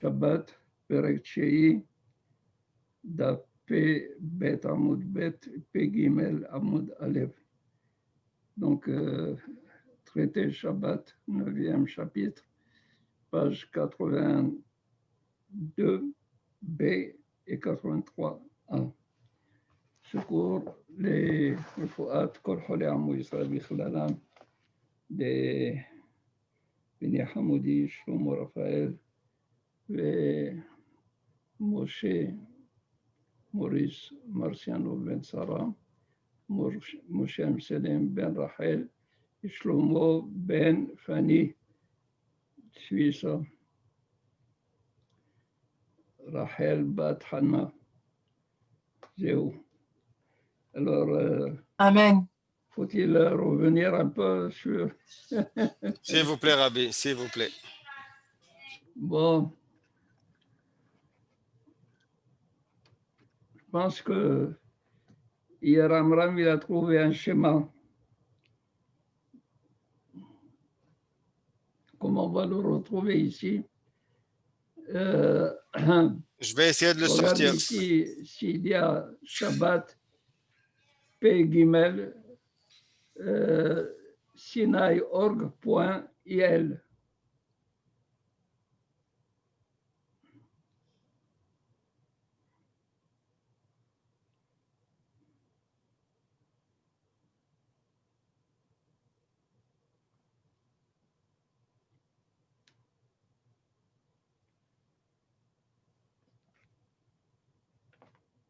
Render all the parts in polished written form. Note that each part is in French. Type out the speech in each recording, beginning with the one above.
Shabbat, Perek Tshei, Daf P, Bet Amoud Bet, P Gimel Amoud Aleph. Donc, traité Shabbat, 9e chapitre, page 82 B et 83 A. Secours les Rufouat, Kol Cholei Amo Yisrael Bichlalam, de Bini Hamoudi, Shlomo Raphaël, ומשה מוריס מרסיאנו בן שרה, משה אמסלם בן רחל, שלמה בן פני סוויסה, רחל בת חנה. זהו. Alors, Amen. faut-il revenir un peu sur... S'il vous plaît, Rabbi, s'il vous plaît. Bon. Je pense que hier, Amram, il a trouvé un schéma. Comment on va le retrouver ici? Je vais essayer de le sortir. Ici, s'il y a Shabbat, P Gimel, Sinai.org.il.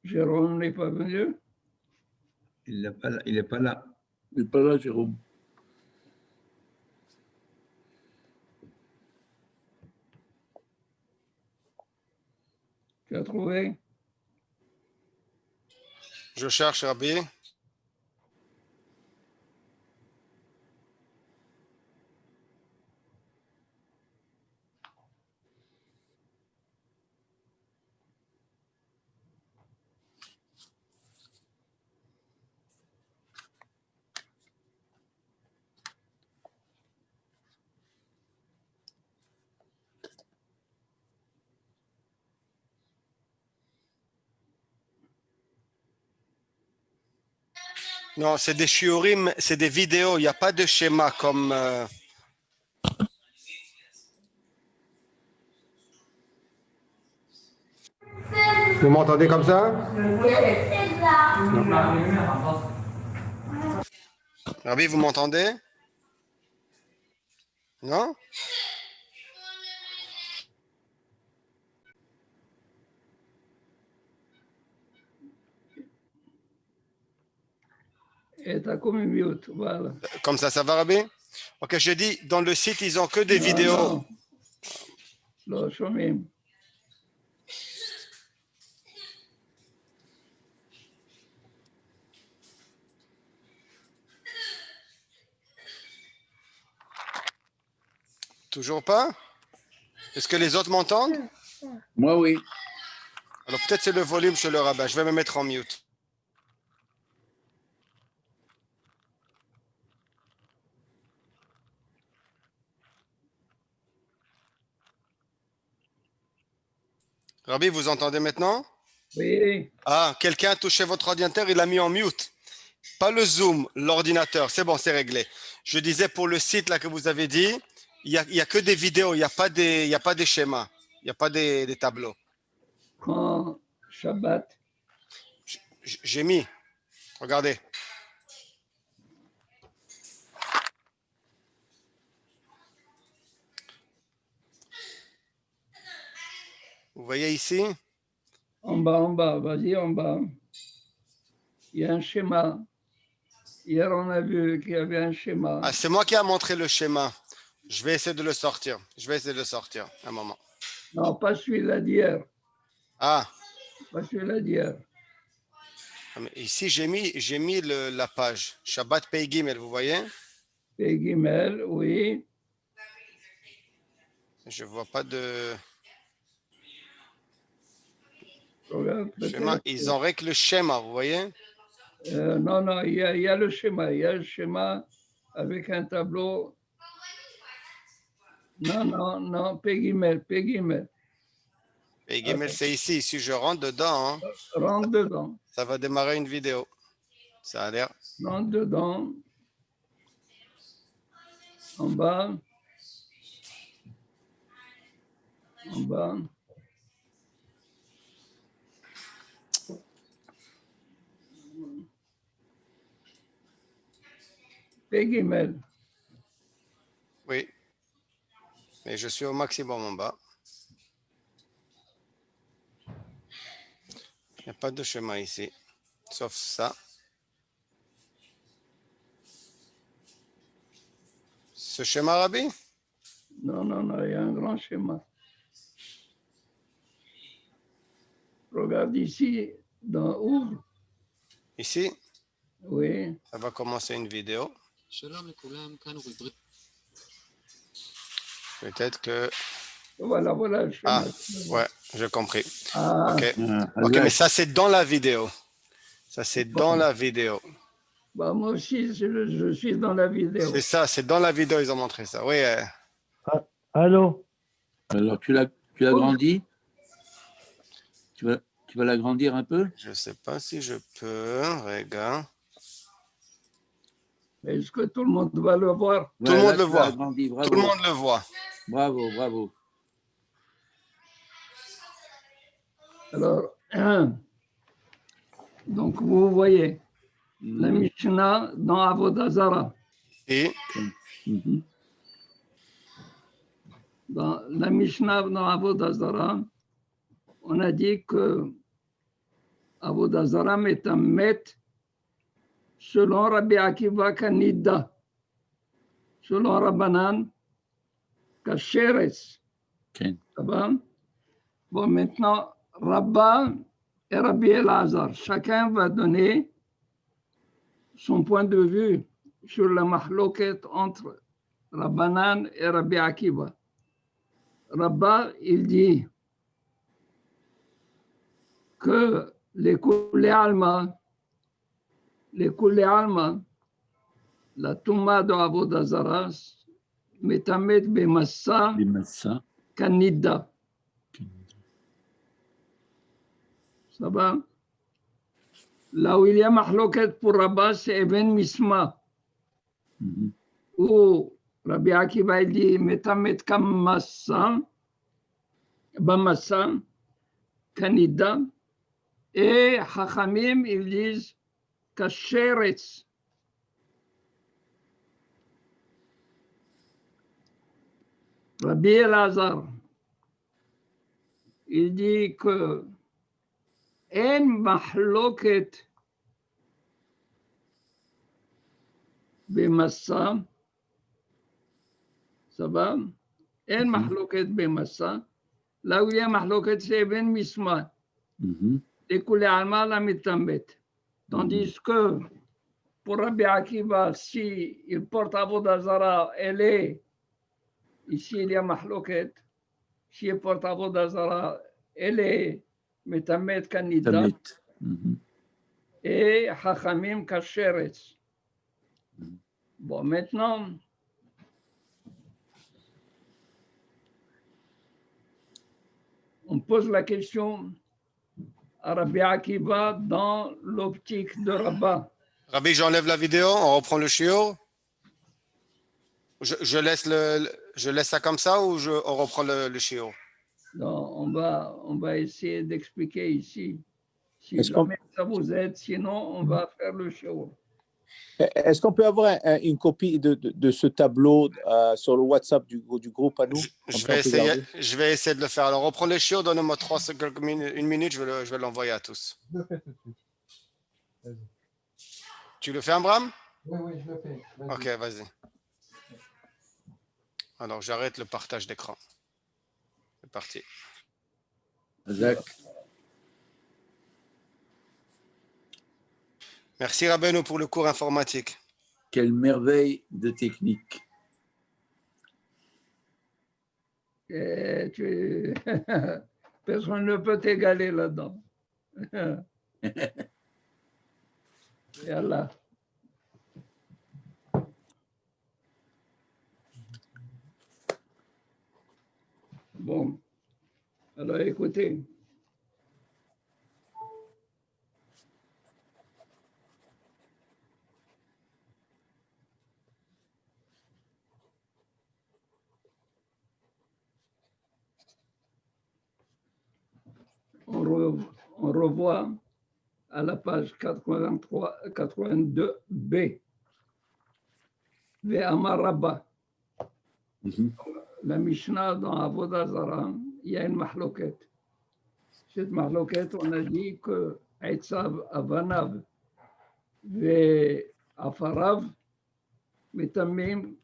Jérôme n'est pas venu? Il n'est pas là. Il n'est pas là. Il n'est pas là, Jérôme. Tu as trouvé? Je cherche, Rabbi. Non, c'est des shiurim, c'est des vidéos, il n'y a pas de schéma comme... Vous m'entendez comme ça? Rabbi, vous m'entendez? Non? Et t'as comme mute, voilà. Comme ça va, Rabbi? Ok, je dis, dans le site, ils ont que des vidéos. Non, Shomim. Toujours pas? Est-ce que les autres m'entendent? Moi, oui. Alors peut-être c'est le volume chez le rabbin. Je vais me mettre en mute. Rabbi, vous entendez maintenant? Oui. Ah, quelqu'un a touché votre ordinateur, il l'a mis en mute. Pas le Zoom, l'ordinateur. C'est bon, c'est réglé. Je disais pour le site là que vous avez dit, il y a que des vidéos, il n'y a pas des schémas, il n'y a pas des tableaux. Quand Shabbat, J'ai mis, regardez. Vous voyez ici? en bas, vas-y en bas. Il y a un schéma. Hier, on a vu qu'il y avait un schéma. Ah, c'est moi qui a montré le schéma. Je vais essayer de le sortir. Un moment. Non, pas celui-là d'hier. Ah. Pas celui-là d'hier. Ici, j'ai mis la page. Shabbat Pei Gimel, vous voyez? Pei Gimel, oui. Je vois pas de... Schéma. Ils ont avec le schéma, vous voyez? Non, il y a le schéma. Il y a le schéma avec un tableau. Non, Pei Gimel. Et Gimel, c'est ici. Si je rentre dedans, hein, Rentre dedans. ça va démarrer une vidéo. Ça a l'air. Rentre dedans. En bas. En bas. Pegimel. Oui. Mais je suis au maximum en bas. Il n'y a pas de chemin ici. Sauf ça. Ce schéma, Rabbi? Non, non, non, il y a un grand schéma. Regarde ici, dans Ouvre. Ici, Oui. ça va commencer une vidéo. Peut-être que... Voilà, voilà le Ah, schéma. ouais, j'ai compris. Ah, Ok. Ah, Ok, mais Hazak. ça, c'est dans la vidéo. Ça, c'est dans la vidéo. bah, moi aussi, je suis dans la vidéo. C'est ça, c'est dans la vidéo, ils ont montré ça. Oui, Allô? Alors, tu l'as grandi? Tu vas l'agrandir un peu? je ne sais pas si je peux. Regarde. Est-ce que tout le monde va le voir? Tout le Ouais, monde là, le tu l'as voit. agrandi. Tout Bravo. le monde le voit. Bravo, bravo. Alors, donc vous voyez la Mishnah dans Avodah Zarah. Et Mhm. Dans la Mishnah dans Avodah Zarah, on a dit que Avodah Zarah est un met selon Rabbi Akiva Kanida, selon Rabbanan Kacheres. Ok. Ça va? Bon, maintenant, Rabba et Rabbi Elazar, chacun va donner son point de vue sur la mahloket entre Rabbanan et Rabbi Akiva. Rabba, il dit que les Kulei Alma, la Touma de Avodah Zarah, metamet bemassa Les massas. kanida. Ça va? Là où il y a mahloket pour Rabba, c'est Even Misma, Mhm. où Rabbi Akiva il dit metamet kamassa, bamassa, kanida, et Chachamim ils disent kasheretz. Rabbi Elazar, il dit que en mahloket bemassa, ça va? En mahloket bemassa, là où il y a mahloket, c'est ben misma, Mhm. les Kulei Alma la mitamet. Tandis que pour Rabbi Akiva, si il porte Avodah Zarah, elle est, ici il y a mahloket, si il porte Avodah Zarah, elle est mitamet kanida, Tamet. Mhm. et Chachamim kasheretz. Bon, maintenant, on pose la question à Rabbi Akiva dans l'optique de Rabba. Rabbi, j'enlève la vidéo, on reprend le shiur. Je laisse ça comme ça ou on reprend le shiur? Donc, on va essayer d'expliquer ici. Si Est-ce qu'on jamais ça vous aide, sinon on va faire le show. est-ce qu'on peut avoir une copie de ce tableau sur le WhatsApp du groupe à nous? Je Comme ça, vais on peut essayer, garder. je vais essayer de le faire. Alors, reprends le shiur, donne-moi une minute, je vais l'envoyer à tous. Tu le fais, Abraham? Oui, oui, je le fais. Vas-y. Ok, vas-y. Alors, j'arrête le partage d'écran. C'est parti. Hazak. Merci, Rabbeinu, pour le cours informatique. Quelle merveille de technique. Et personne ne peut t'égaler là-dedans. Yallah. Bon. Alors écoutez. On revoit à la page 82b. Ve'amar Rabba. La Mishnah dans Avodah Zarah, il y a une mahloket. Cette mahloket, on a dit que Eitzav Avanav ve'afarav metamim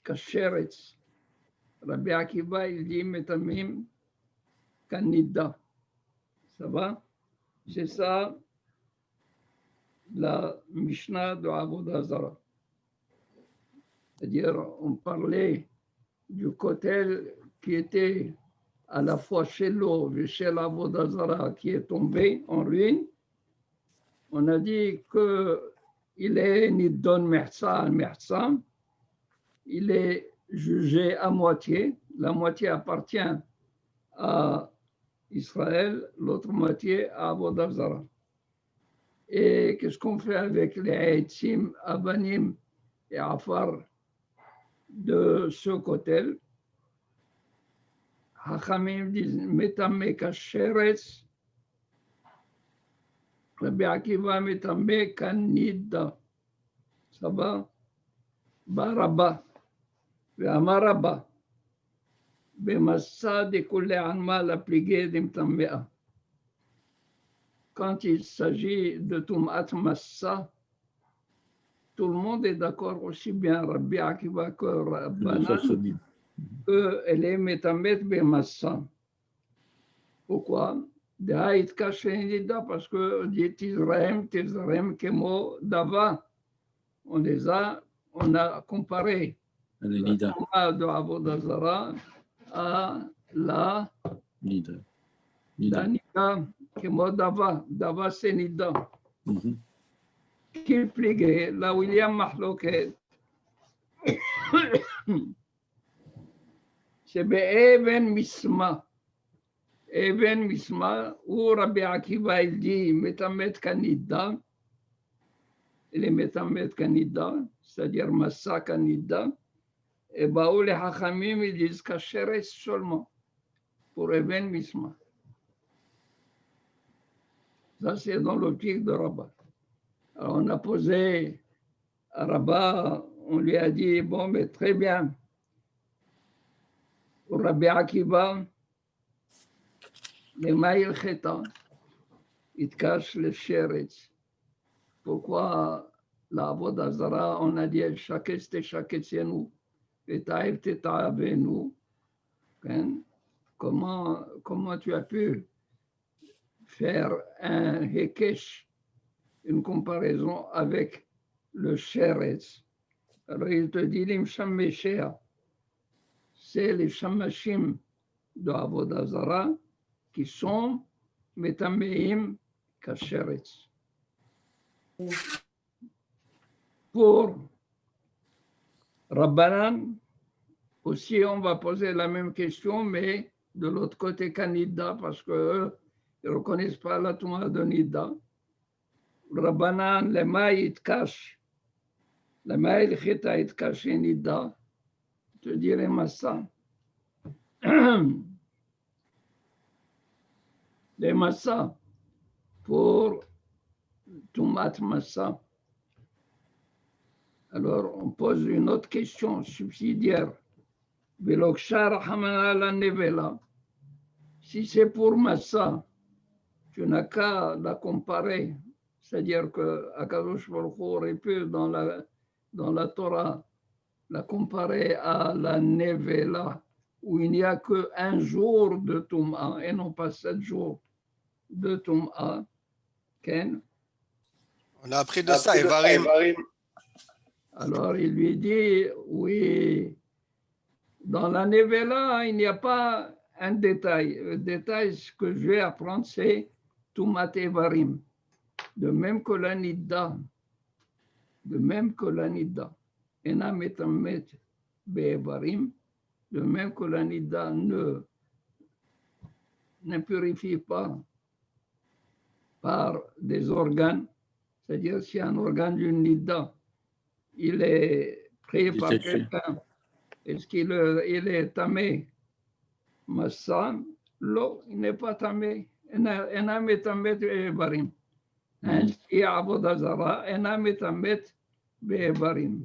kasheretz. Rabbi Akiva, il dit metamim kanida. Ça va? C'est ça la Mishnah de Avodah Zarah. C'est-à-dire, on parlait du kotel qui était à la fois chez l'eau et chez l'Avodah Zarah qui est tombé en ruine. On a dit qu'il est nidon mersa, il est jugé à moitié. La moitié appartient à Israël, l'autre moitié à Avodah Zarah. Et qu'est-ce qu'on fait avec les Eitzim, Avanim et Afar de ce kotel? Hachamim disent Metame kasheretz, Rabbi Akiva Metame kanida. Ça va? Baraba, Ve'amaraba. Quand il s'agit de Tumat Massa, tout le monde est d'accord, aussi bien Rabbi Akiva que Rabbanan, qu'elle est Metamet Bemassa. Pourquoi? Parce que dit Tizraim, Kemo, Dava, on a comparé la Torah de Avodah Zarah à la Nida, Kemo Dava. Dava, c'est Nida. Qui pliait, là où il y a Mahloket, c'est Be'even Misma. Even Misma, où Rabbi Akiva il dit Metamet Kanida, il est Metamet Kanida, c'est-à-dire Massa Kanida, et Baou les Hachamim ils disent Kasheres seulement pour Even Misma. Ça, c'est dans l'optique de Rabbah. Alors, on a posé à Rabbah, on lui a dit bon, mais très bien, pour Rabbi Akiva, les maïl cheta, ils te cachent le sheretz. Pourquoi la Avodah Zarah, on a dit Shaketz te shaketzienu, et ta'ev te ta'avenu. Comment tu as pu faire un hekesh, une comparaison avec le sheretz? Alors il te dit l'imsham meshea, c'est les shamashim de Avodah Zarah qui sont metameim kasheretz. Pour Rabbanan, aussi on va poser la même question, mais de l'autre côté Kanida, parce qu'ils ne reconnaissent pas la Touma de Nida. Rabbanan, les maïs ils cachent, les maïs ils chita ils cachent Nida, je te dirais Massa. Les Massa pour Tumat Massa. Alors, on pose une autre question subsidiaire. Si c'est pour Massa, tu n'as qu'à la comparer. C'est-à-dire qu'Akadosh Baruch Hu aurait pu, dans la Torah, la comparer à la Nevela, où il n'y a qu'un jour de Touma et non pas 7 jours de Touma. Ken? On a appris de ça, Evarim. Alors il lui dit, oui, dans la Nevela, il n'y a pas un détail. Le détail que je vais apprendre, c'est Tumat Evarim. De même que la Nida. De même que la Nida. Ena metamet be'evarim. De même que la Nida ne ne purifie pas par des organes, c'est-à-dire si un organe d'une nida, il est pris par Détaché. quelqu'un, est-ce qu'il il est tamé? Massa, l'eau, il n'est pas tamé. אינה מטמאת באיברים. היא עבודה זרה, אינה מטמאת באיברים.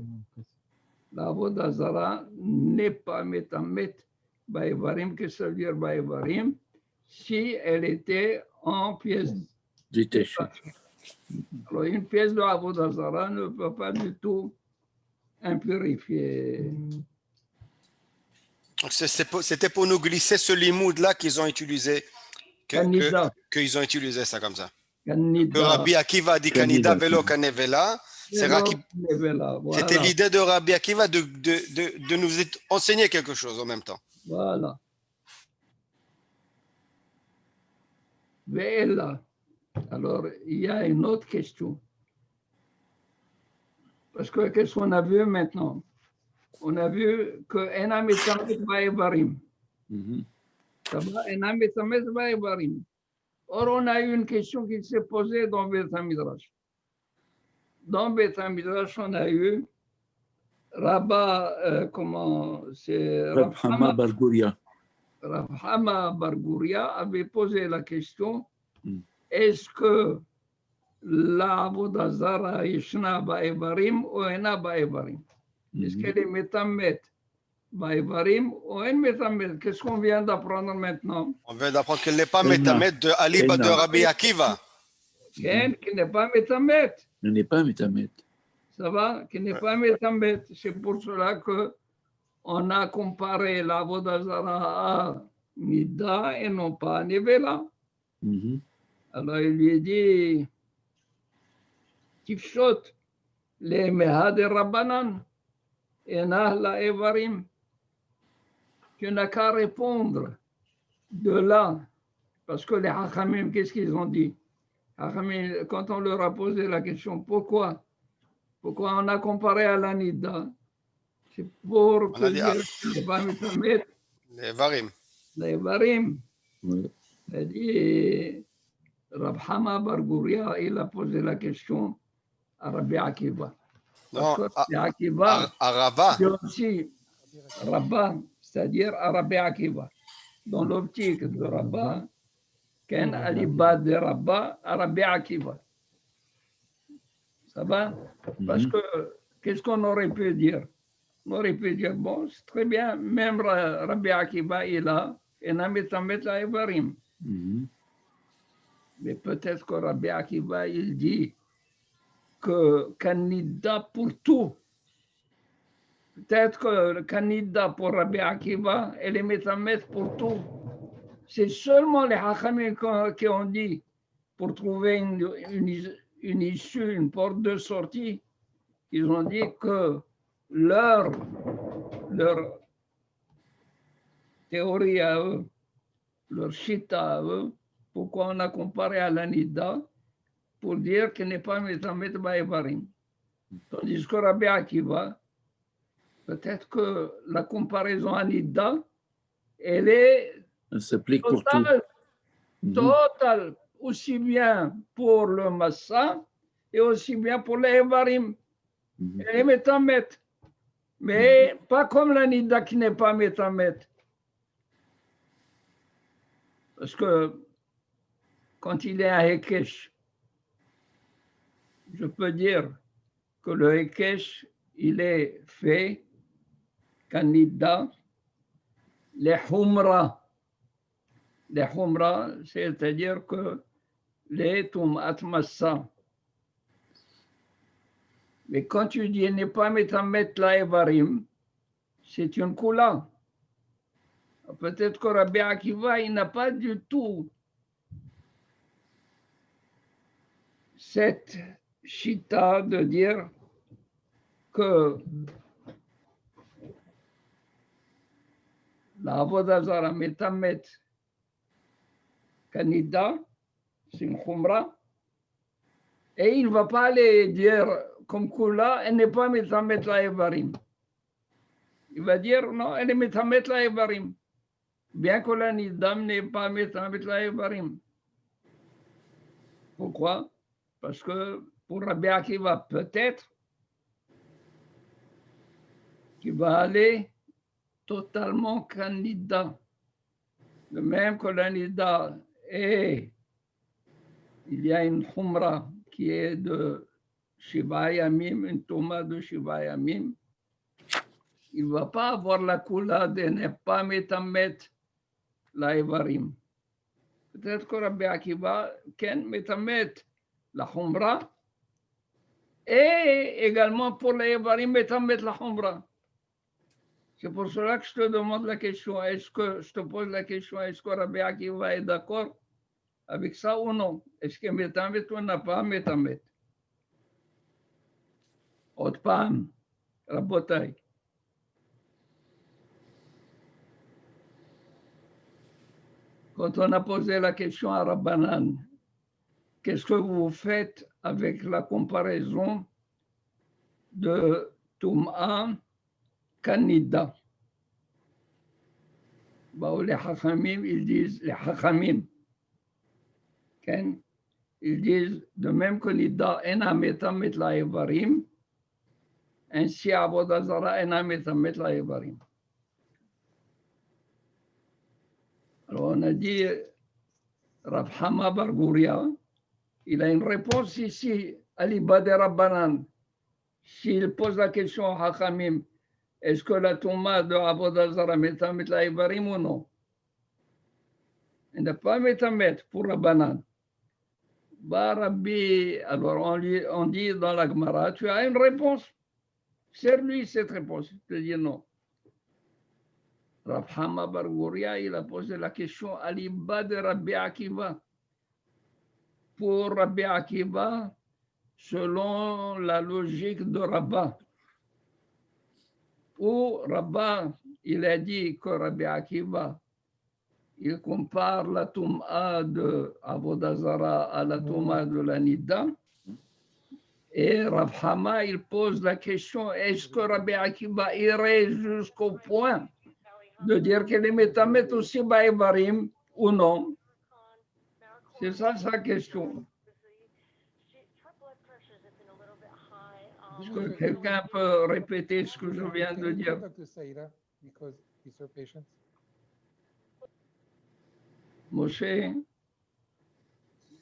לעבודה זרה n'est pas מטמאת באיברים, qu'est-ce que ça veut dire באיברים? Si elle était en pièce Détaché. Alors, une pièce de Avodah Zara ne peut pas du tout impurifier. Donc, c'était pour nous glisser ce limoud-là qu'ils ont utilisé, Kanida. qu'ils ont utilisé ça comme ça. Que Kanida. Rabbi Akiva dit Kanida velo kanevela. Voilà. C'était l'idée de Rabbi Akiva de nous enseigner quelque chose en même temps. Voilà. Ve'ella. Alors, il y a une autre question. Parce que qu'est-ce qu'on a vu maintenant? On a vu que Enam Etamet Baevarim. Ça va, Enam Etamet Baevarim. Or, on a eu une question qui s'est posée dans Beth Midrash. Dans Beth Midrash, on a eu Rabba, comment c'est Rab Hama Bar Guria. Rav Hama Bar Guria avait posé la question est-ce que la Avodah Zara yeshna ba'evarim ou ena ba'evarim? Est-ce qu'elle est metamet ba'evarim ou en metamet? Qu'est-ce qu'on vient d'apprendre maintenant? On vient d'apprendre qu'elle n'est pas métamet de Aliba de Rabbi Akiva. Qui n'est pas metamet. Elle n'est pas métamet. Ça va? Qui n'est pas metamet. C'est pour cela que on a comparé la Avodah Zara à Nida et non pas à Nevela. Alors il lui dit Tifshot, les Mehad Rabbanan, et Nahla Evarim. Tu n'as qu'à répondre de là, parce que les Hachamim, qu'est-ce qu'ils ont dit? Hachamim, quand on leur a posé la question, pourquoi on a comparé à la Nida? C'est pour te dire que c'est pas Metamet. Les Varim. Les Varim. C'est-à-dire, Rab Hama Bar Guria, il a posé la question à Rabbi Akiva. Non, Rabbi Akiva, à Rabat. c'est aussi Rabba, c'est-à-dire à Rabbi Akiva. Dans l'optique de Rabba, qu'un aliba de Rabba à Rabbi Akiva. Ça va? Parce que, qu'est-ce qu'on aurait pu dire? On aurait pu dire, bon, c'est très bien, même Rabbi Akiva est là, et Nametamet la Evarim. Mais peut-être que Rabbi Akiva, il dit que candidat pour tout. Peut-être que le candidat pour Rabbi Akiva, elle est métamètre pour tout. C'est seulement les Hachamim qui ont dit, pour trouver une issue, une porte de sortie, ils ont dit que leur théorie à eux, leur shita à eux, pourquoi on a comparé à l'Anida pour dire qu'elle n'est pas Metamet Baevarim. Tandis que Rabbi Akiva, peut-être que la comparaison Anida, elle s'applique pour tout. Totale, aussi bien pour le Massa et aussi bien pour les Evarim. Elle est Metamet. Mais pas comme l'Anida qui n'est pas Metamet. Parce que quand il est à Hekesh, je peux dire que le Hekesh, il est fait Kanida, les Humra. Les Humra, c'est-à-dire que les Tumat Massa. Mais quand tu dis n'est pas Metamet la Evarim, c'est une Kula. Peut-être que Rabbi Akiva, il n'a pas du tout cette chita de dire que la Avodah Zara Metamet Kanida, c'est une Khumra, et il ne va pas aller dire comme Kula, elle n'est pas Metamet la Evarim. Il va dire non, elle est Metamet la Evarim. bien que la Nidam n'est pas Metamet la Evarim. Pourquoi? Parce que pour Rabbi Akiva, peut-être qu'il va aller totalement qu'un Nida. De même que la Nida est, il y a une Khumra qui est de Shiva Yamim, une Touma de Shiva Yamim. Il ne va pas avoir la Kula de ne pas Metamet la Evarim. Peut-être que Rabbi Akiva ken Metamet la Khumra et également pour la Evarim Metamet la Khumra. C'est pour cela que je te demande la question, je te pose la question, est-ce que Rabbi Akiva est d'accord avec ça ou non? Est-ce que Metamet ou n'a pas Metamet? Autre פעם, רבותיי. Quand on a posé la question à Rabbanan, qu'est-ce que vous faites avec la comparaison de Tum'a Kanida? Les Hachamim, ils disent, les Hachamim, ils disent, de même que Nida ena metamet la Evarim, ainsi Avodah Zara ena metamet la Evarim. Alors on a dit, Rav Hama bar Guria, il a une réponse ici, à l'Ibad de Rabbanan. S'il pose la question à Hachamim, est-ce que la Touma de Avodah Zara metamet la Evarim ou non? Il n'a pas metamet pour Rabbanan. Bah, Rabbi, alors on dit dans la Gemara, tu as une réponse. C'est lui cette réponse. Je te dis non. Rav Hama bar Guria, il a posé la question à l'Ibba de Rabbi Akiva. Pour Rabbi Akiva, selon la logique de Rabba, où Rabba, il a dit que Rabbi Akiva, il compare la Touma de Avodah Zara à la Touma de la Nida. Et Rav Hama, il pose la question, est-ce que Rabbi Akiva irait jusqu'au point de dire qu'elle est métamètre aussi Baïvarim ou non? C'est ça sa question. Est-ce que quelqu'un peut répéter ce que je viens de dire? Moshe?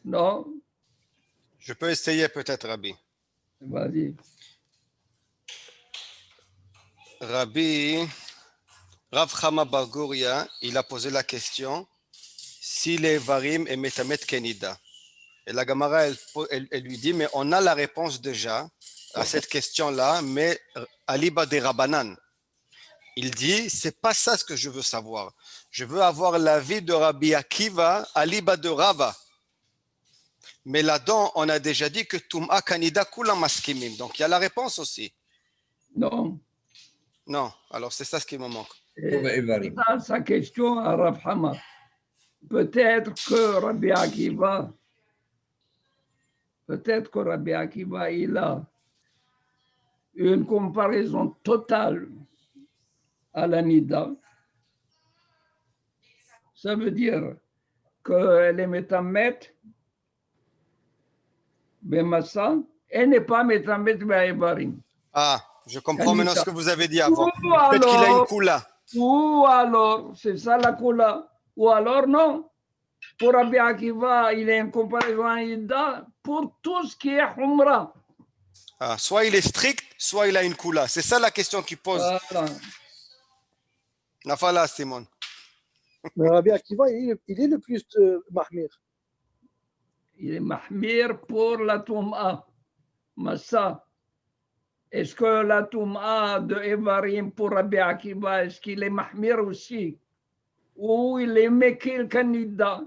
Non? Je peux essayer peut-être, Rabbi. Vas-y. Rabbi, Rav Chama bar Guria, il a posé la question si les Varim et Metamet Kenida. Et la Gemara, elle lui dit, mais on a la réponse déjà à cette question-là, mais à l'Iba de Rabbanan. Il dit, c'est pas ça ce que je veux savoir. Je veux avoir l'avis de Rabbi Akiva à l'Iba de Rava. Mais là-dedans, on a déjà dit que Tum'a Kanida Kula Maskimim. Donc, il y a la réponse aussi. Non. Non, alors c'est ça ce qui me manque. Ça, sa question à Rav Hama. Peut-être que Rabbi Akiva, il a une comparaison totale à la Nida. Ça veut dire qu'elle est métamet Bemassa, elle n'est pas métamet Baïvarim. Ah, je comprends maintenant ce que vous avez dit avant. Peut-être qu'il a une Kula. Ou alors, c'est ça la Kula. Ou alors, non. Pour Rabbi Akiva, il est une comparaison à Nida pour tout ce qui est Humra. Ah, soit il est strict, soit il a une Kula. C'est ça la question qu'il pose. Voilà. Nafala, Simon. Mais Rabbi Akiva, il est le plus mahmir. Il est mahmir pour la Touma. Massa. Est-ce que la Touma de Evarim pour Rabbi Akiva, est-ce qu'il est mahmir aussi? Ou il est mekil kanida?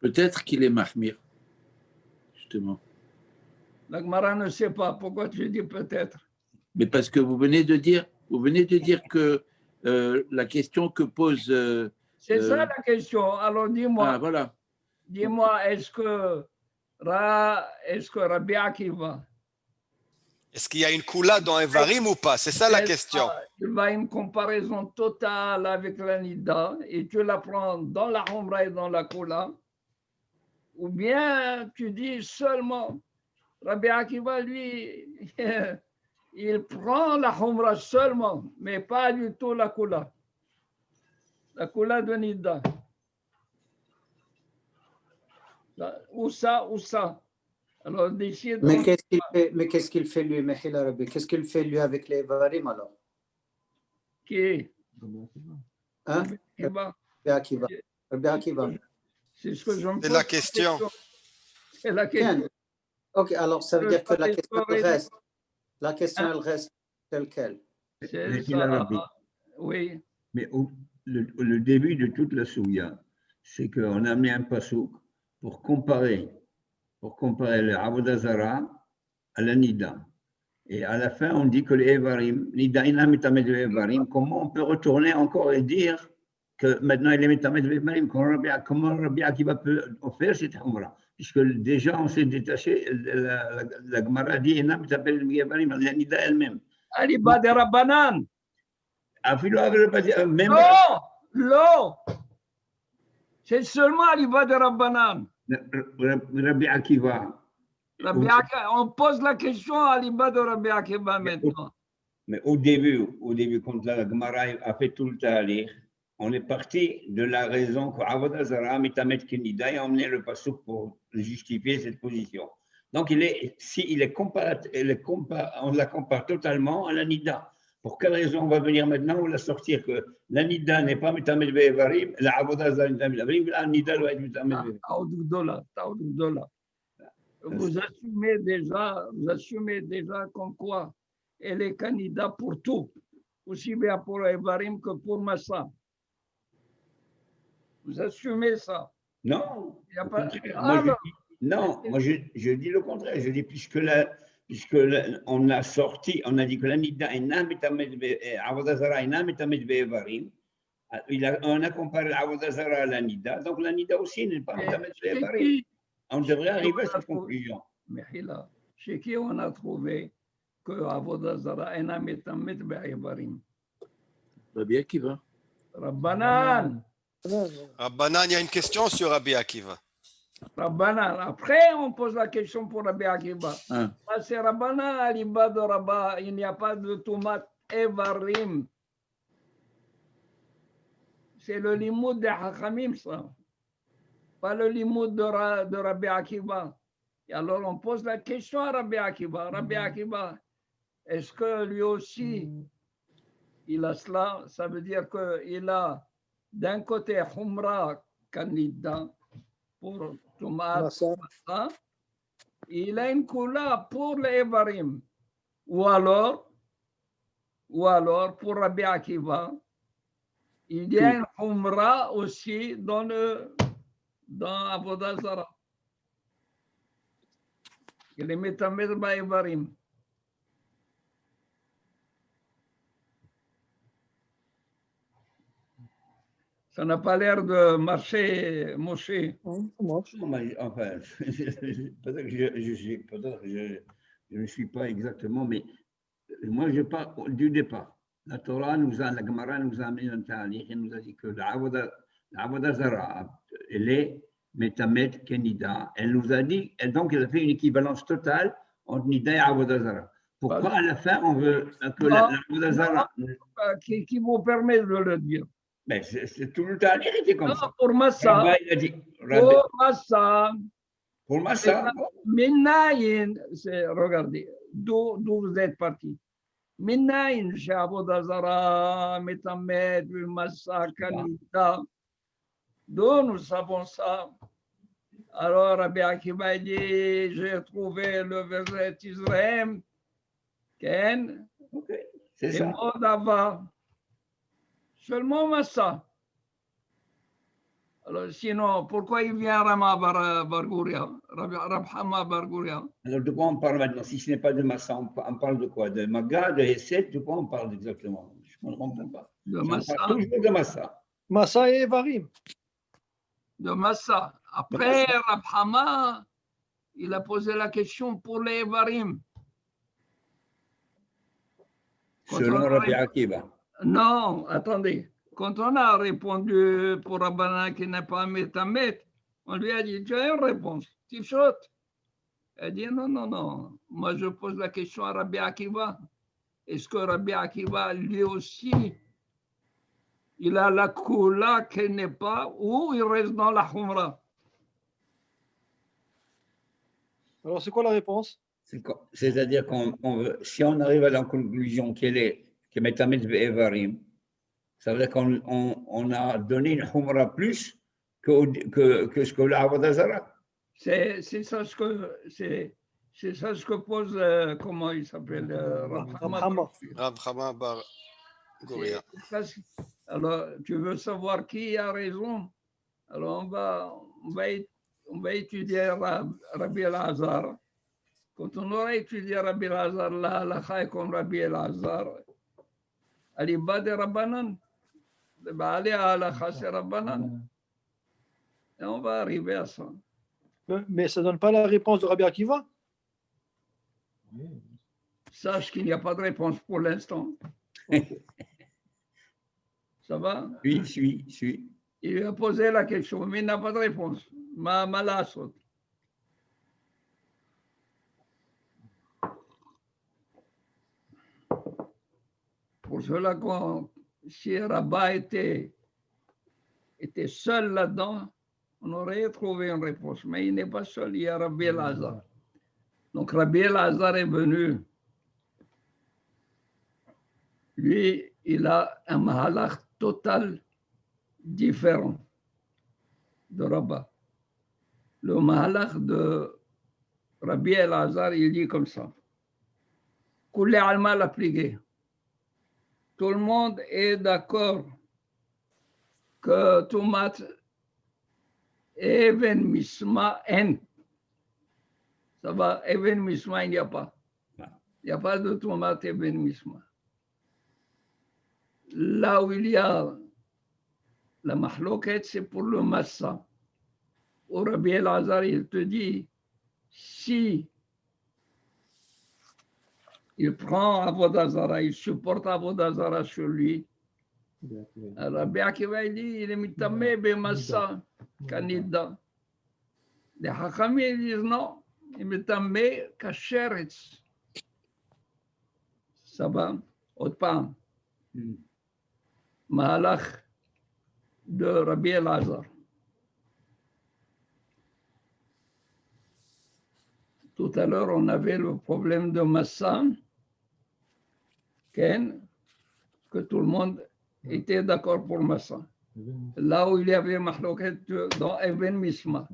Peut-être qu'il est mahmir, justement. La Gemara ne sait pas. Pourquoi tu dis peut-être? Mais parce que vous venez de dire que la question que pose. C'est ça la question. Alors dis-moi. Ah, voilà. Dis-moi, est-ce que Rabbi Akiva, Est-ce qu'il y a une Kula dans Evarim ou pas? C'est ça la question. Il va une comparaison totale avec la Nida et tu la prends dans la Humra et dans la Kula. Ou bien tu dis seulement, Rabbi Akiva, lui, il prend la Humra seulement, mais pas du tout la Kula. La Kula de Nida. Ou ça, ou ça. Alors, décide. Mais qu'est-ce qu'il fait lui, Mehila Rabbi? Qu'est-ce qu'il fait lui avec les Varim alors? Qui est Hein? Akiva. Rabbi Akiva. C'est ce que je me pose. C'est la question. C'est la question. Ok, alors ça veut dire que la question elle reste. La question elle reste telle qu'elle. C'est qu'il a ça. Rabbi. Oui. Mais le début de toute la Souya, c'est qu'on a mis un pasouk pour comparer le Avodah Zara à la Nida. Et à la fin, on dit que les Evarim, Nida ina mitamed le Evarim, comment on peut retourner encore et dire que maintenant il est mitamed le Evarim, comment Rabbi Akiva peut faire cette Umrah? Puisque déjà on s'est détaché, la Gemara dit ina mitamed le Evarim, la Nida elle-même. Aliba de Rabbanan. Même Non. C'est seulement Aliba de Rabbanan. Rabbi Akiva. On pose la question à Aliba de Rabbi Akiva maintenant. Mais au début, quand la Gemara a fait tout le talir, on est parti de la raison qu'Avodah Zara, Mitamet Kenida, a emmené le passouk pour justifier cette position. Donc, on la compare totalement à la Nida. Pour quelle raison on va venir maintenant ou la sortir que la Nida n'est pas Mitamet Ve'evarim, la Avodah Zara Mitamet Ve'evarim, la Nida doit être Mitamet Ve'evarim. Vous assumez déjà comme quoi elle est candidat pour tout, aussi bien pour Evarim que pour Massa. Vous assumez ça? Non. Il y a pas... Moi, je dis le contraire. Je dis on a sorti, on a dit que la Nida est Avodah Zara est Ve'evarim. On a comparé Avodah Zara à la Nida, donc la Nida aussi n'est pas Ve'evarim. On devrait arriver à cette conclusion. Mais là, chez qui on a trouvé que Avodah Zara est Mitamed Ve'evarim? Rabbi Akiva. Rabbanan. Rabbanan, il y a une question sur Rabbi Akiva. Rabbanan. Après, on pose la question pour Rabbi Akiva. Ah. C'est Rabbanan, Aliba de Rabba. Il n'y a pas de Tumat Evarim. C'est le limoud de Hachamim, ça. Pas le limoud de Rabbi Akiva. Et alors, on pose la question à Rabbi Akiva. Rabbi Akiva, est-ce que lui aussi, il a cela? Ça veut dire qu'il a d'un côté Humra Kanida pour Tumat, il a une Kula pour les Evarim. Ou alors, pour Rabbi Akiva, il y a une Humra aussi dans Avodah Zara. Il est Mitamed Ve'evarim. Ça n'a pas l'air de marcher, Moshe. Enfin, peut-être que je ne suis pas exactement, mais moi, je pars du départ. La Gemara nous a amené un talir et nous a dit que la Avodah Zara, elle est Metamet Kenida. Elle nous a dit, et donc elle a fait une équivalence totale entre Nida et Avodah Zara. Pourquoi à la fin on veut que la Avodah Zara. Qui vous permet de le dire? Mais c'est tout le talir était comme ça. Pour Massa. Pour Massa. Minayin, regardez, d'où vous êtes parti. Minayin, chez Avodah Zara, Metamed, Massa, Kanida. D'où nous savons ça? Alors, Rabbi Akiva dit, j'ai trouvé le verset Israël, Ken, c'est et ça. Modava. Seulement Massa. Alors, sinon, pourquoi il vient Rama Bargouria, Rabhama Bargouria? Alors, de quoi on parle maintenant? Si ce n'est pas de Massa, on parle de quoi? De Maga, de Hesed, de quoi on parle exactement? Je ne comprends pas. De Massa. On parle toujours de Massa. Massa et Evarim. De Massa. Après, Rabhama, il a posé la question pour les Evarim. selon Rabbi Akiva. Non, attendez. Quand on a répondu pour Rabbanan qui n'est pas métamètre, on lui a dit, tu as une réponse, tu sautes. Elle dit, non, non, non. Moi, je pose la question à Rabbi Akiva. Est-ce que Rabbi Akiva, lui aussi, il a la koula qu'elle n'est pas, ou il reste dans la humra? Alors, c'est quoi la réponse? C'est-à-dire si on arrive à la conclusion qu'elle Metamet Ve'evarim, ça veut dire qu'on a donné une humra plus que ce que la Avodah Zara. C'est ça ce que pose, comment il s'appelle, Rav Chama Bar Goria. Alors, tu veux savoir qui a raison? Alors, on va étudier Rabbi Elazar. Quand on aura étudié Rabbi Elazar, la chaï comme Rabbi Elazar, Aliba de Rabbanan, le Baali à la chasse Rabbanan. Et on va arriver à ça. Mais ça ne donne pas la réponse de Rabbi Akiva? Sache qu'il n'y a pas de réponse pour l'instant. Ça va? Oui, suis. Il lui a posé la question, mais il n'a pas de réponse. Malasot. Pour cela, si Rabat était seul là-dedans, on aurait trouvé une réponse. Mais il n'est pas seul, il y a Rabbi Elazar. Donc Rabbi Elazar est venu. Lui, il a un mahalach total différent de Rabat. Le mahalach de Rabbi Elazar, il dit comme ça. Koulé alma l'appliqué. Tout le monde est d'accord que Tumat Even Misma en. Ça va, Even Misma, il n'y a pas. Il n'y a pas de Tumat Even Misma. Là où il y a la mahloket, c'est pour le massa. Au Rabbi Elazar, il te dit, si il prend Avodah Zara, il supporte Avodah Zara sur lui, Rabbi Akiva dit, il est mitamé b'massa kanida. Les Hachamim disent non, il est mitamé kasheretz. Ça va, autre part. Mahalach de Rabbi Elazar. Tout à l'heure, on avait le problème de Massa, que tout le monde était d'accord pour Massa. Là où il y avait mahloket dans Even Misma.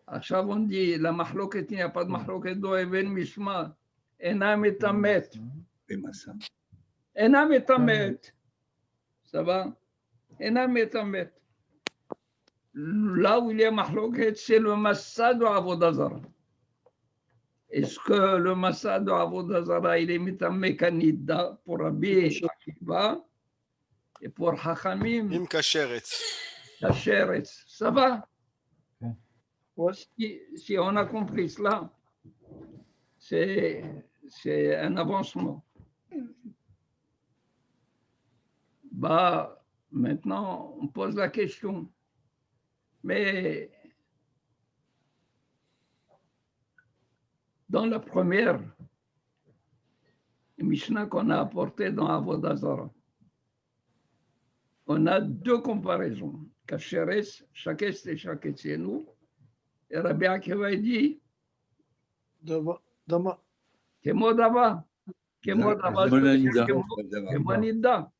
À chaque on dit, la mahloket, il n'y a pas de mahloket dans Even Misma. Enam et Tamet. Enam et Tamet. Ça va? Enam et Tamet. Là où il y a mahloket, c'est le Massa de Avodah Zara. Est-ce que le Massa de Avodah Zara, il est mis en mécanida pour Rabbi Akiva et pour Hachamim? Im kasheretz. Kasheretz. Ça va? Si on a compris cela, c'est un avancement. Maintenant, on pose la question. Mais dans la première Mishnah qu'on a apportée dans Avodah Zara, on a deux comparaisons. Kasheretz, Shaketz et Shaketzenu. Et Rabbi Akiva dit Dama. Kemo Dava. Kemo Dava. Kemo Nida.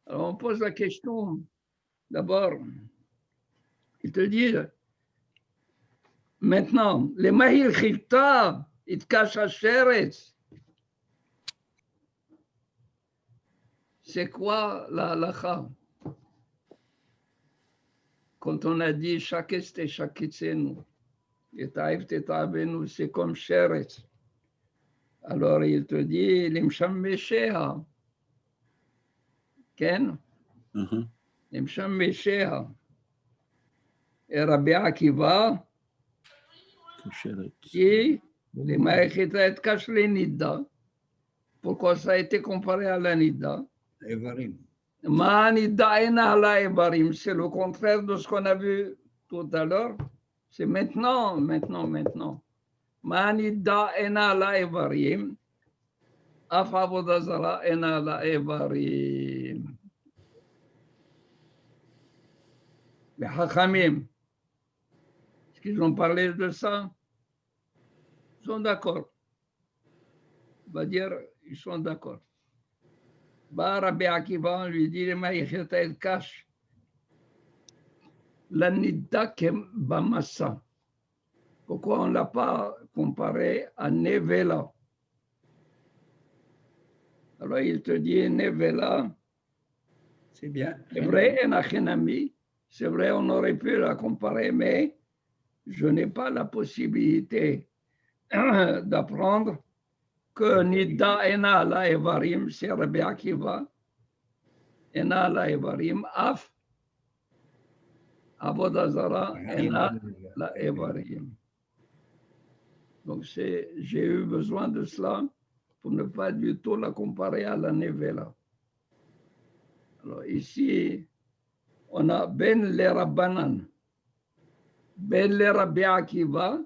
Alors on pose la question. D'abord, il te dit maintenant, les Mahil Chilta, it cache Sheretz. C'est quoi la halakha? Quand on a dit Shakest et Shaketzenu, et Taïf Tetavenu, c'est comme Sheretz. Alors il te dit, Limsham Mesheha. Ken? Limsham Mesheha. Et Rabbi Akiva, qui les Maïchita et Kash Lenida. Pourquoi ça a été comparé à la Nida? Evarim. Ma Nida ena la Evarim, c'est le contraire de ce qu'on a vu tout à l'heure. C'est maintenant. Ma Nida ena la Evarim, af avodah zara ena la Evarim. Les Hachamim, est-ce qu'ils ont parlé de ça? Ils sont d'accord. On va dire, ils sont d'accord. Bah, Rabbi Akiva, on lui dit, il cache la nidda kem bamassa. Pourquoi on ne l'a pas comparé à Nevela? Alors il te dit, Nevela, C'est bien. c'est vrai, Enachenami, c'est vrai, on aurait pu la comparer, mais je n'ai pas la possibilité d'apprendre que Nidda Ena la Evarim, c'est Rabbi Akiva, Ena la Evarim, Af, Avodah Zara, Ena la Evarim. Donc j'ai eu besoin de cela pour ne pas du tout la comparer à la Nevela. Alors ici, on a Ben le Rabbanan, Ben le Rabbi Akiva,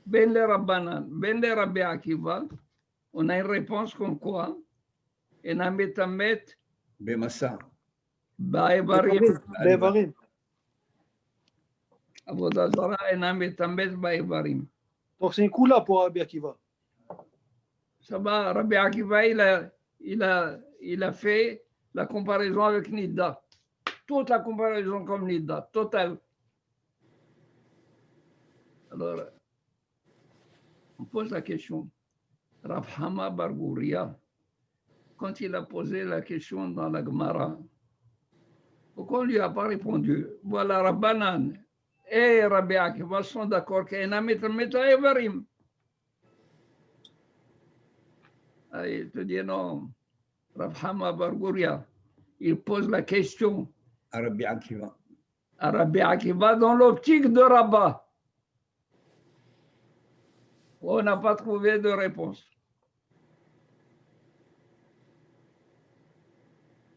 Ben le Rabbanan, Ben le Rabbi Akiva. On a une réponse comme quoi? Ena metamet Bemassa. ba'evarim. Bevarim. Avodah Zara ena metamet ba'evarim. Donc c'est un coup là pour Rabbi Akiva. Ça va, Rabbi Akiva, il a fait la comparaison avec Nidda. Toute la comparaison comme Nidda, totale. Alors, on pose la question. Rav Hama bar Guria, quand il a posé la question dans la Gemara, pourquoi on ne lui a pas répondu? Voilà, Rabbanan et Rabbi Akiva sont d'accord qu'Enam Meta Evarim. Il te dit non, Rav Hama bar Guria, il pose la question Rabbi Akiva. à Rabbi Akiva dans l'optique de Rabbah. On n'a pas trouvé de réponse.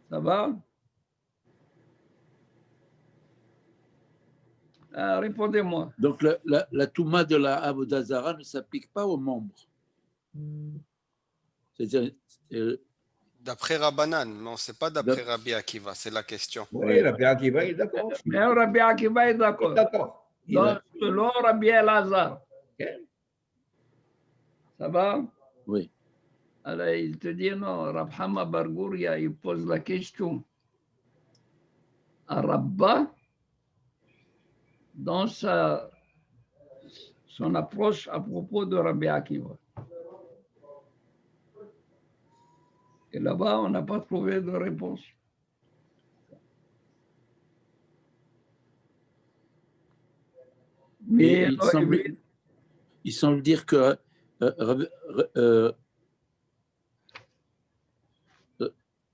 Ça va? Répondez-moi. Donc la Touma de la Avodah Zara ne s'applique pas aux membres. C'est-à-dire, D'après Rabbanan, non, c'est pas d'après Rabbi Akiva, c'est la question. Oui, Rabbi Akiva est d'accord. Même Rabbi Akiva est d'accord. D'accord. Selon Rabbi Elazar. Ça va? Oui. Alors il te dit non, Rav Hama bar Guria, il pose la question à Rabba dans son approche à propos de Rabbi Akiva. Et là-bas, on n'a pas trouvé de réponse. Mais il semble dire que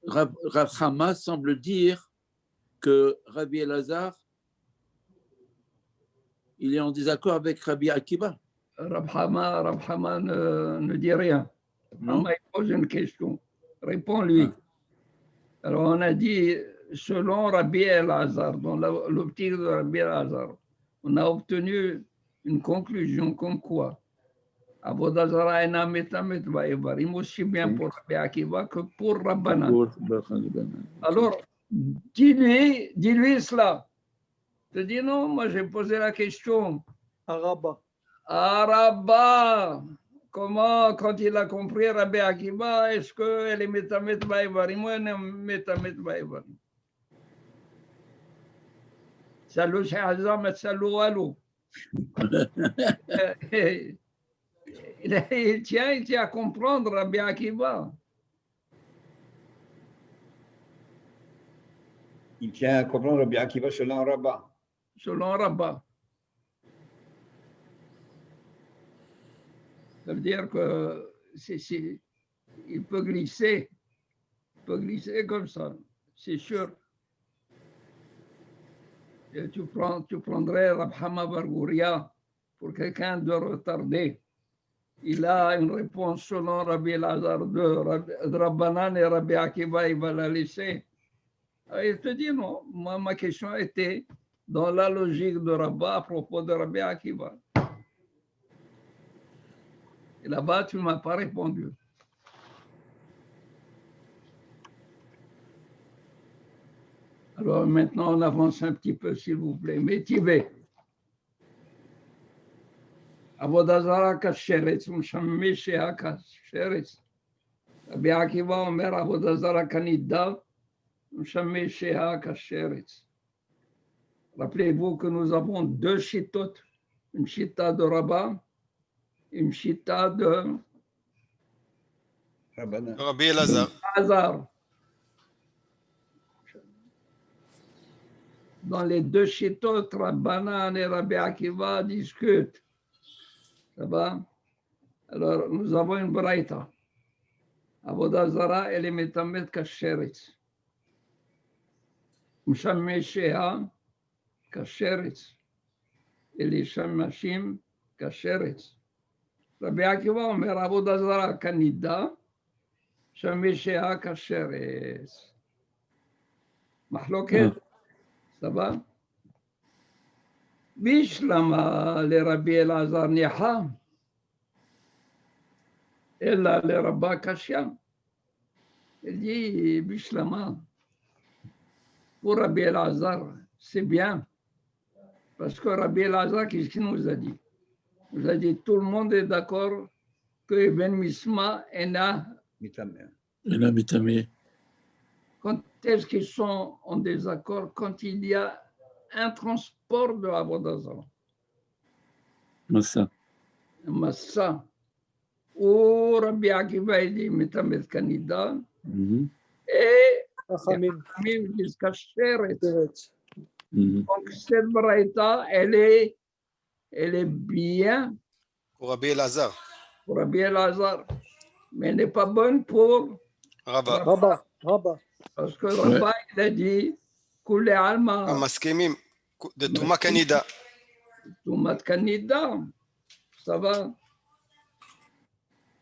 Rav Hama semble dire que Rabbi Elazar, il est en désaccord avec Rabbi Akiva. Rav Hama ne dit rien. Non. Hama, il pose une question. Réponds-lui. Alors on a dit, selon Rabbi Elazar, dans l'optique de Rabbi Elazar, on a obtenu une conclusion comme quoi Avodah Zara ena metamet ba'evarim, aussi bien pour Rabbi Akiva que pour Rabbanan. Alors, dis-lui cela. Je te dis non, moi j'ai posé la question à Rabbah. À Rabbah, comment, quand il a compris Rabbi Akiva, est-ce qu'elle est metamet ba'evarim ou elle est metamet ba'evarim? Salut Cheikh Azam, salut Alou. Il tient à comprendre Rabbi Akiva. Il tient à comprendre Rabbi Akiva selon Rabbah. Selon Rabbah. Ça veut dire que il peut glisser comme ça, c'est sûr. Et tu prendrais Rav Hama bar Guria pour quelqu'un de retardé. il a une réponse selon Rabbi Elazar de Rabbanan et Rabbi Akiva, il va la laisser. Il te dit non, moi, ma question était dans la logique de Rabba à propos de Rabbi Akiva. Et là-bas, tu ne m'as pas répondu. Alors maintenant, on avance un petit peu, s'il vous plaît. Métivé. Avodah Zara kasheretz, mshamishea kasheretz. Rabbi Akiva omer Avodah Zara kanidda, mshamishea kasheretz. Rappelez-vous que nous avons deux chitotes, une chita de Rabba, une chita de Rabbi Elazar. Hazar. Dans les deux chitotes, Rabbanan et Rabbi Akiva discutent. Ça va? Alors, nous avons une braïta. Avodah Zara, elle est metamet kasheretz. Mshameshea kasheretz. Et les shamashim kasheretz. Rabbi Akiva omer Avodah Zara kanida, shameshea kasheretz. Mahloket. Ça va? Bishlama le Rabbi Elazar niha, ella le Rabba kashya. Il dit Bishlama. Pour Rabbi Elazar, c'est bien. Parce que Rabbi Elazar, qu'est-ce qu'il nous a dit? Il nous a dit tout le monde est d'accord que Ben Misma est là. Mitamé. Quand est-ce qu'ils sont en désaccord? Quand il y a un transport de Avodah Zara. Massa. Massa. Ou Rabbi Akiva dit Metamet Kanida. Et Chachamim. Chachamim disent Kasheretz. Kasheretz. Donc cette braïta, elle est bien Pour Rabbi Elazar. pour Rabbi Elazar, mais elle n'est pas bonne pour Rabba. Rabba. parce que Rabba, il a dit Kule Alma, Amaskemim. De Touma Kanida. Tumat Kanida. Ça va?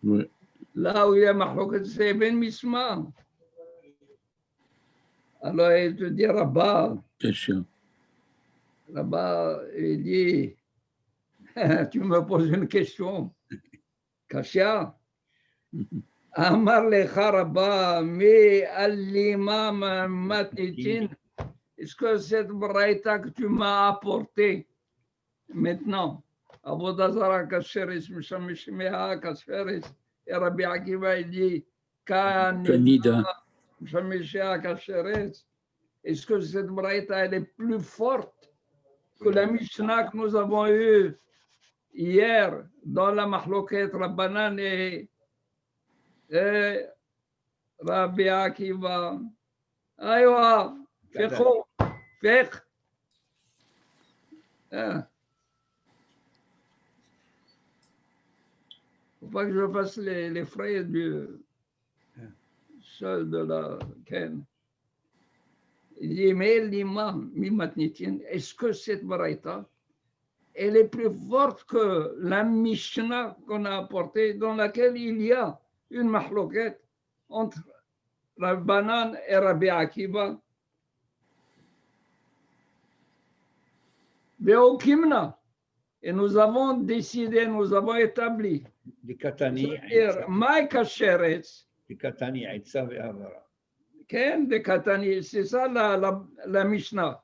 Ouais. Là où il y a Mahloket, c'est Ben Misma. Alors il te dit Rabba. Kasha. Là-bas, il dit, tu me poses une question. Kashia. Amar lecha Rabba, mi al-imam matnitin. Est-ce que cette braïta que tu m'as apportée maintenant, Avodah Zara kasheretz, mshamishmea kasheretz, et Rabbi Akiva il dit, Kanida. mshamishmea kasheretz, est-ce que cette braïta elle est plus forte que la Mishnah que nous avons eue hier dans la Mahloket Rabbanan et Rabbi Akiva? Aïwa, Fekho, Fekh. Il ne faut pas que je fasse les frais du seul de la Ken. Il dit, mais l'imam, Mimatnitin, est-ce que cette braïta, elle est plus forte que la Mishnah qu'on a apportée, dans laquelle il y a une mahloket entre Rabbanan et Rabbi Akiva? Veokimna. Et nous avons décidé, nous avons établi. C'est-à-dire, Maï Kasheretz. Ken de Katani, c'est ça la Mishnah.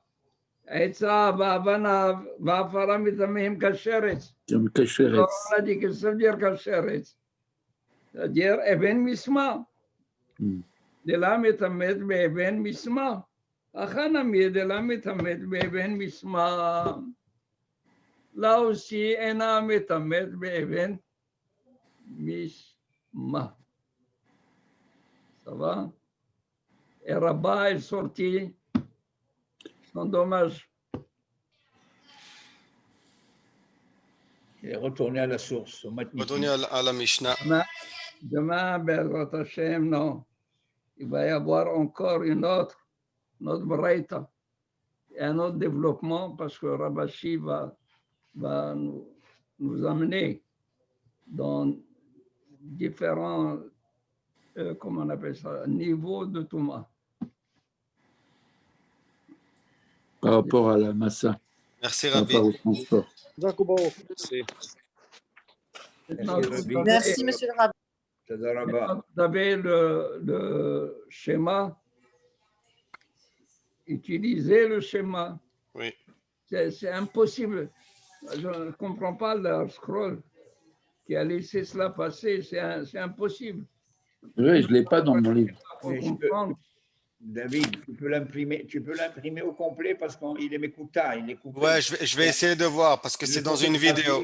Aïtsa, Vavana, Vafara, Mitamehim Kasheretz. Kasheretz. On a dit que ça veut dire Kasheretz. C'est-à-dire Eben Misma. De la Metamet Eben Misma. Achanami de la Metamet Eben Misma. Là aussi, Ena Metamet Eben Misma. Ça va? Et Rabba est sorti, c'est dommage. Il est retourné à la source, au Matnitin. Retourner à la Mishnah. Demain, Bezrat Hashem, non. Il va y avoir encore notre braïta, et un autre développement parce que Rabashi va nous amener dans différents, comment on appelle ça, niveaux de Touma. Par rapport à la massa, Merci, par Rabbi. rapport au transport. Maintenant, vous Merci, monsieur le rabbin. vous avez le schéma. Utilisez le schéma. Oui. C'est impossible. Je ne comprends pas le scroll qui a laissé cela passer. C'est impossible. Oui, je ne l'ai pas dans mon livre. Pour Mais je peux- comprendre. David, tu peux l'imprimer au complet parce qu'il est Mekuta, il est coupé. Ouais, je vais essayer de voir parce que c'est dans une vidéo.